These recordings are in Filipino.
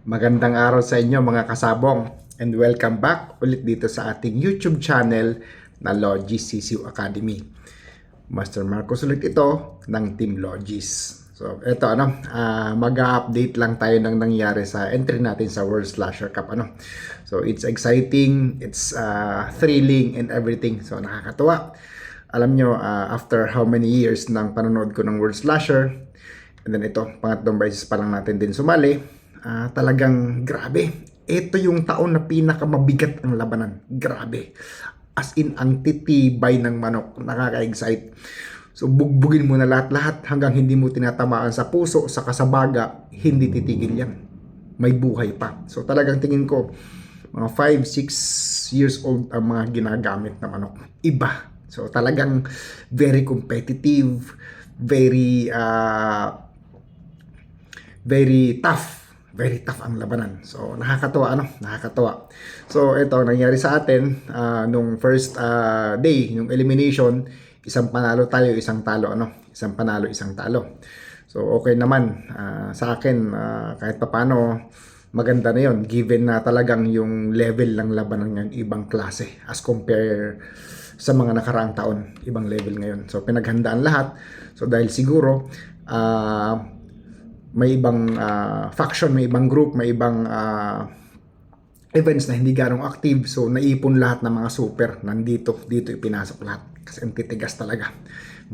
Magandang araw sa inyo mga kasabong and welcome back ulit dito sa ating YouTube channel na Logis CCU Academy. Master Marcos ulit ito ng Team Logis. So eto mag-update lang tayo ng nangyari sa entry natin sa World Slasher Cup So it's exciting, it's thrilling and everything. So nakakatuwa. Alam nyo, after how many years ng panonood ko ng World Slasher, and then ito, pangatlong beses pa lang natin din sumali. Talagang grabe. Ito yung taon na pinakamabigat ang labanan. Grabe. As in, ang titibay ng manok. Nakaka-excite. So, bugbugin mo na lahat-lahat hanggang hindi mo tinatamaan sa puso, sa kasabaga, hindi titigil yan. May buhay pa. So, talagang tingin ko, mga 5-6 years old ang mga ginagamit na manok. Iba. So, talagang very competitive, very tough. Very tough ang labanan. So, nakakatuwa, Nakakatuwa. So, ito, nangyari sa atin, nung first day, nung elimination, isang panalo tayo, isang talo, Isang panalo, isang talo. So, okay naman. Sa akin, kahit papano, maganda na yon, given na talagang yung level ng labanan ng ibang klase as compare sa mga nakaraang taon, ibang level ngayon. So, pinaghandaan lahat. So, dahil siguro, may ibang faction, may ibang group, may ibang events na hindi ganong active. So, naipon lahat ng mga super. Dito ipinasok lahat. Kasi ang titigas talaga.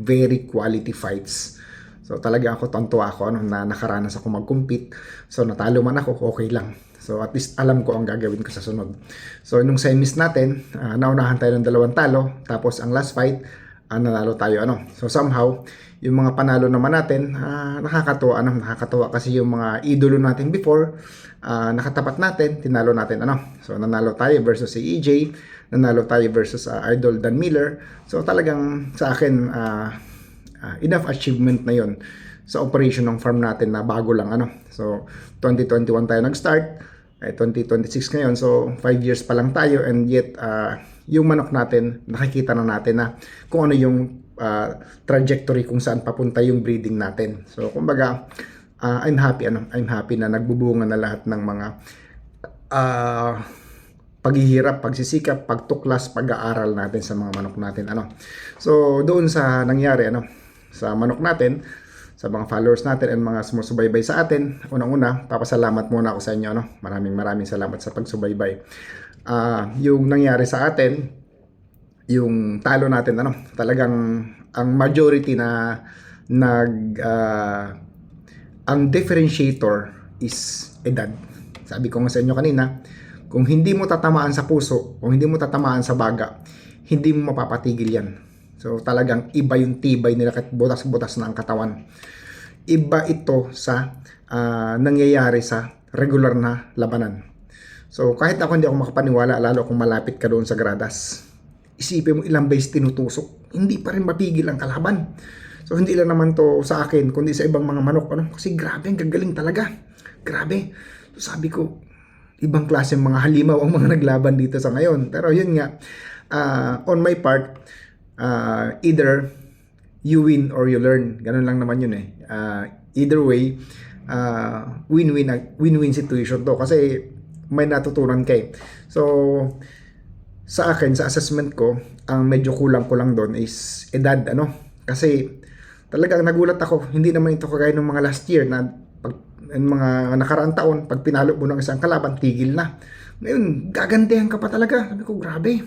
Very quality fights. So, talaga ako, tontuwa ako na nakaranas ako mag-compete. So, natalo man ako, okay lang. So, at least alam ko ang gagawin ko sa sunod. So, nung semis natin, naunahan tayo ng 2 talo. Tapos, ang last fight, nanalo tayo. So, somehow, yung mga panalo naman natin, nakakatuwa. Nakakatuwa kasi yung mga idolo natin before, nakatapat natin, tinalo natin. So, nanalo tayo versus si EJ, nanalo tayo versus Idol Dan Miller. So, talagang sa akin, enough achievement na yon sa operation ng farm natin na bago lang. So, 2021 tayo nag-start, 2026 ngayon. So, 5 years pa lang tayo and yet, yung manok natin, nakikita na natin na kung ano yung trajectory kung saan papunta yung breeding natin. So, kumbaga, I'm happy. I'm happy na nagbubunga na lahat ng mga paghihirap, pagsisikap, pagtuklas, pag-aaral natin sa mga manok natin. So, doon sa nangyari, sa manok natin, sa mga followers natin and mga sumusubaybay sa atin, unang-una, papasalamat muna ako sa inyo. Maraming salamat sa pagsubaybay. Yung nangyari sa atin, yung talo natin, talagang ang majority na ang differentiator is edad. Sabi ko nga sa inyo kanina, kung hindi mo tatamaan sa puso, kung hindi mo tatamaan sa baga, hindi mo mapapatigil yan. So talagang iba yung tibay nila kahit butas-butas na ang katawan. Iba ito sa nangyayari sa regular na labanan. So kahit ako hindi ako makapaniwala, lalo kung malapit ka doon sa gradas, isipin mo ilang beses tinutusok, hindi pa rin mapigil ang kalaban. So hindi lang naman to sa akin, kundi sa ibang mga manok. Kasi grabe, ang gagaling talaga. Grabe. So sabi ko, ibang klase mga halimaw ang mga naglaban dito sa ngayon. Pero yun nga, on my part, either you win or you learn. Ganun lang naman yun eh. Either way, win-win situation to. Kasi may natutunan kay. So, sa akin, sa assessment ko, ang medyo kulang-kulang doon is edad, Kasi talagang nagulat ako, hindi naman ito kagaya ng mga last year na mga nakaraang taon, pag pinalo mo ng isang kalaban, tigil na. Ngayon, gagantihan ka pa talaga. Sabi ko, grabe.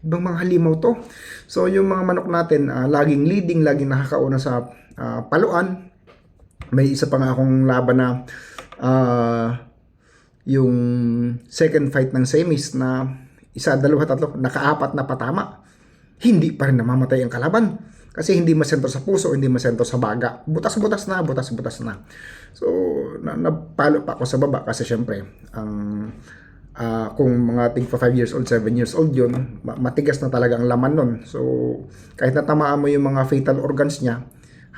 Ibang mga halimaw to. So, yung mga manok natin, laging leading, laging nakakauna sa paluan. May isa pa nga akong laban na yung second fight ng semis na 1, 2, 3, naka-4 na patama. Hindi pa rin namamatay ang kalaban. Kasi hindi masentro sa puso, hindi masentro sa baga. Butas-butas na. So, napalo pa ako sa baba kasi syempre, kung mga tig 5 years old, 7 years old yun, matigas na talaga ang laman nun. So, kahit natamaan mo yung mga fatal organs niya,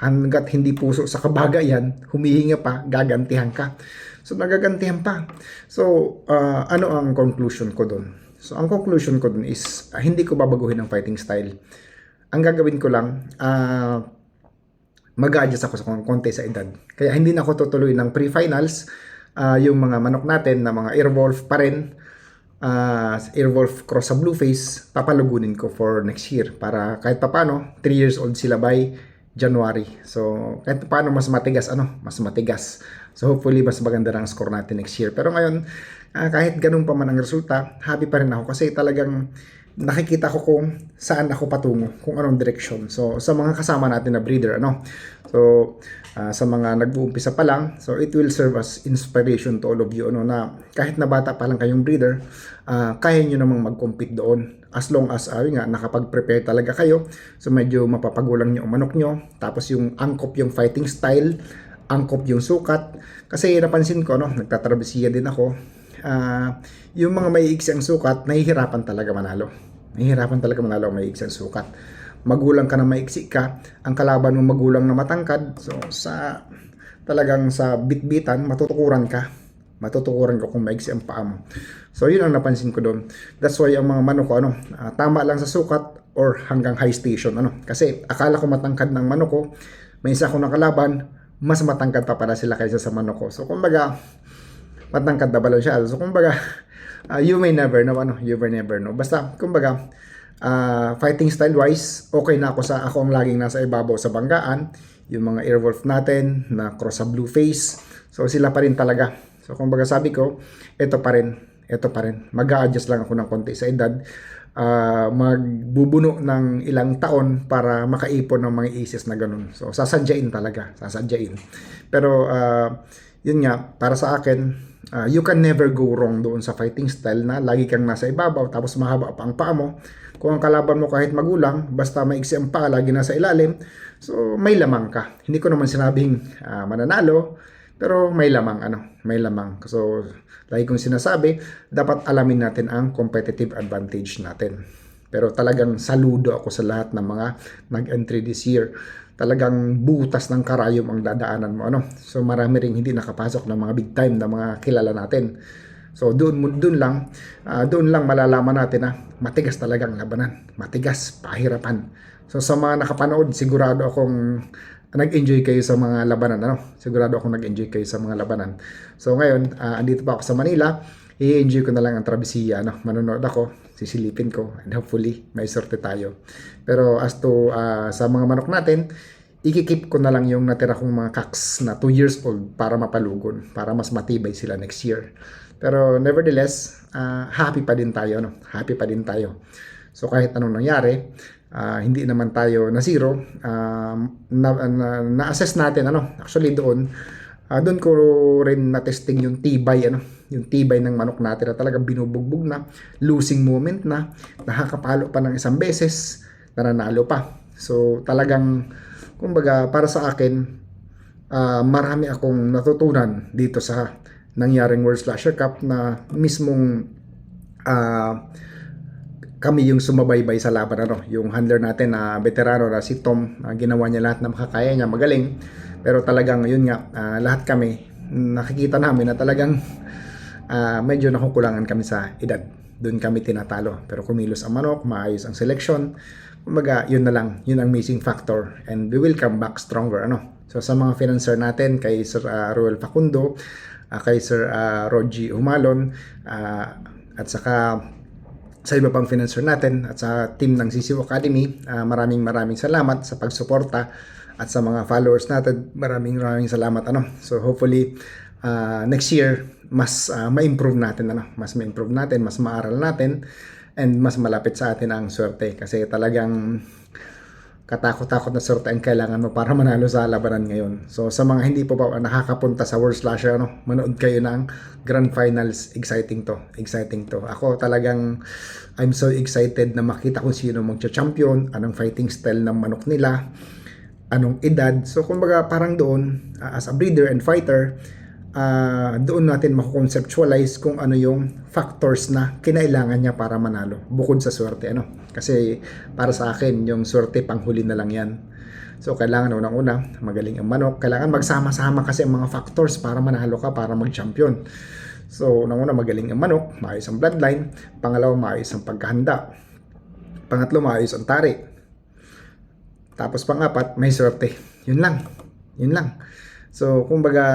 hanggat hindi puso sa kabaga yan, humihinga pa, gagantihan ka. So, nagagantihan pa. So, ano ang conclusion ko dun? So, ang conclusion ko dun is, hindi ko babaguhin ang fighting style. Ang gagawin ko lang, mag-adjust ako sa konti sa edad. Kaya hindi na ako tutuloy ng pre-finals yung mga manok natin na mga Airwolf pa rin, Airwolf cross sa Blueface, papalugunin ko for next year para kahit papano 3 years old sila by January. So kahit paano mas matigas, mas matigas. So hopefully mas maganda ang score natin next year. Pero ngayon, kahit ganun pa man ang resulta, happy pa rin ako kasi talagang nakikita ko kung saan ako patungo, kung anong direksyon. So sa mga kasama natin na breeder, So sa mga nag-uumpisa pa lang, so it will serve as inspiration to all of you, na kahit na bata pa lang kayong breeder, kaya nyo namang mag-compete doon. As long as nakapag-prepare talaga kayo. So medyo mapapagulang nyo ang manok nyo. Tapos yung angkop yung fighting style, angkop yung sukat. Kasi napansin ko, nagtatrabesiya din ako. Yung mga may iksi ang sukat, nahihirapan talaga manalo. Nahihirapan talaga manalo ang may iksi ang sukat. Magulang ka na maiksi ka, ang kalaban mo magulang na matangkad. So talagang sa bitbitan, matutukuran ka kung maiksi ang paa mo. So yun ang napansin ko doon. That's why ang mga manok ko tama lang sa sukat or hanggang high station kasi akala ko matangkad ng manok ko, may isa akong nakalaban, mas matangkad pa pala sila kaysa sa manok ko. So kumbaga matangkad na pala siya. So kumbaga you may never know, you may never know. Basta kumbaga fighting style wise, okay na ako ang laging nasa ibabaw sa banggaan. Yung mga Airwolf natin na cross sa Blueface, so sila pa rin talaga. So kumbaga sabi ko, ito pa rin. Mag-a-adjust lang ako ng konti sa edad. Magbubuno ng ilang taon para makaipon ng mga isis na ganun. So sasadyain talaga, Pero yun nga, para sa akin, you can never go wrong doon sa fighting style na lagi kang nasa ibabaw tapos mahaba pa ang paa mo. Kung ang kalaban mo kahit magulang, basta maiksi ang paa, lagi nasa ilalim, so may lamang ka. Hindi ko naman sinabing mananalo, pero may lamang, may lamang. So, lagi kong sinasabi, dapat alamin natin ang competitive advantage natin. Pero talagang saludo ako sa lahat ng mga nag-entry this year. Talagang butas ng karayom ang dadaanan mo, So, marami ring hindi nakapasok ng mga big time na mga kilala natin. So doon lang malalaman natin na matigas talaga ang labanan. Matigas, pahirapan. So sa mga nakapanood, sigurado akong nag-enjoy kayo sa mga labanan, Sigurado akong nag-enjoy kayo sa mga labanan. So ngayon, andito pa ako sa Manila. I-enjoy ko na lang ang travesya, Manonood ako, sisilipin ko, and hopefully may sorte tayo. Pero as to sa mga manok natin, ikikip ko na lang yung natira kong mga cocks na 2 years old para mapalugon, para mas matibay sila next year. Pero nevertheless, happy pa din tayo, Happy pa din tayo. So kahit anong nangyari, hindi naman tayo na zero. Na-assess natin, Actually doon ko rin na-testing yung tibay, Yung tibay ng manok natin na talagang binubugbog na, losing moment na, nakakapalo pa ng isang beses, nananalo pa. So talagang, kumbaga, para sa akin, marami akong natutunan dito sa nangyaring World Slasher Cup na mismong kami yung sumabaybay sa laban, yung handler natin na veterano na si Tom, ginawa niya lahat na makakaya niya, magaling. Pero talagang yun nga, lahat kami nakikita namin na talagang medyo nakukulangan kami sa edad. Doon kami tinatalo. Pero kumilos ang manok, maayos ang selection. Kumbaga, yun na lang, yun ang missing factor, and we will come back stronger, So sa mga financer natin, kay Sir Ruel Facundo, kay Sir Rogie Humalon, at saka sa iba pang financer natin at sa team ng CCU Academy, maraming salamat sa pagsuporta, at sa mga followers natin, maraming salamat, So hopefully next year mas ma-improve natin, mas ma-improve natin, mas maaral natin, and mas malapit sa atin ang swerte, kasi talagang katakot-takot na sorte ang kailangan mo para manalo sa labanan ngayon. So sa mga hindi po ba nakakapunta sa World Slasher, manood kayo ng Grand Finals. Exciting to. Ako talagang I'm so excited na makita kung sino magcha-champion, anong fighting style ng manok nila, anong edad. So kumbaga parang doon, as a breeder and fighter, doon natin mako-conceptualize kung ano yung factors na kinailangan niya para manalo bukod sa swerte, kasi para sa akin yung swerte panghuli na lang yan. So kailangan unang-una magaling ang manok, kailangan magsama-sama kasi ang mga factors para manalo ka, para mag-champion. So unang-una magaling ang manok, maayos ang bloodline, pangalawa maayos ang pagkahanda, pangatlo maayos ang tari, tapos pang-apat may swerte. Yun lang. So kumbaga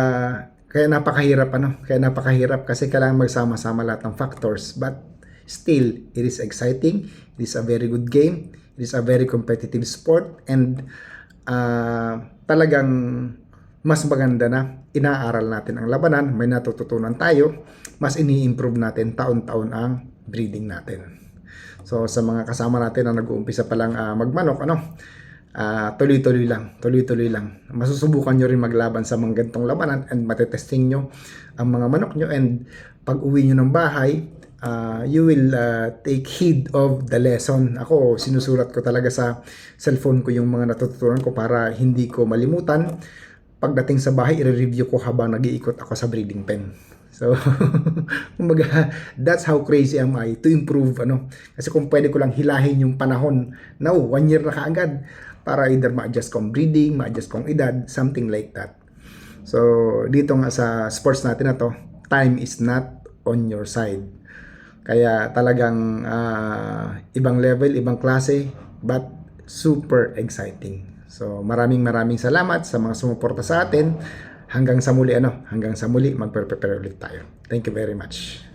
Kaya napakahirap kasi kailangan magsama-sama lahat ng factors. But still, it is exciting. It is a very good game. It is a very competitive sport. And talagang mas maganda na inaaral natin ang labanan. May natututunan tayo. Mas ini-improve natin taon-taon ang breeding natin. So sa mga kasama natin na nag-uumpisa pa lang magmanok, tuloy-tuloy lang. Masusubukan nyo rin maglaban sa mga gantong labanan and matetesting nyo ang mga manok nyo, and pag uwi nyo ng bahay, you will take heed of the lesson. Ako, sinusulat ko talaga sa cellphone ko yung mga natutunan ko para hindi ko malimutan. Pagdating sa bahay, i-review ko habang nag-iikot ako sa breeding pen. So, kumbaga, that's how crazy am I to improve, Kasi kung pwede ko lang hilahin yung panahon, now, 1 year na kaagad, para either ma-adjust kong breeding, ma-adjust kong edad, something like that. So, dito nga sa sports natin na to, time is not on your side. Kaya talagang ibang level, ibang klase, but super exciting. So, maraming salamat sa mga sumuporta sa atin. Hanggang sa muli, magpe-prepare ulit tayo. Thank you very much.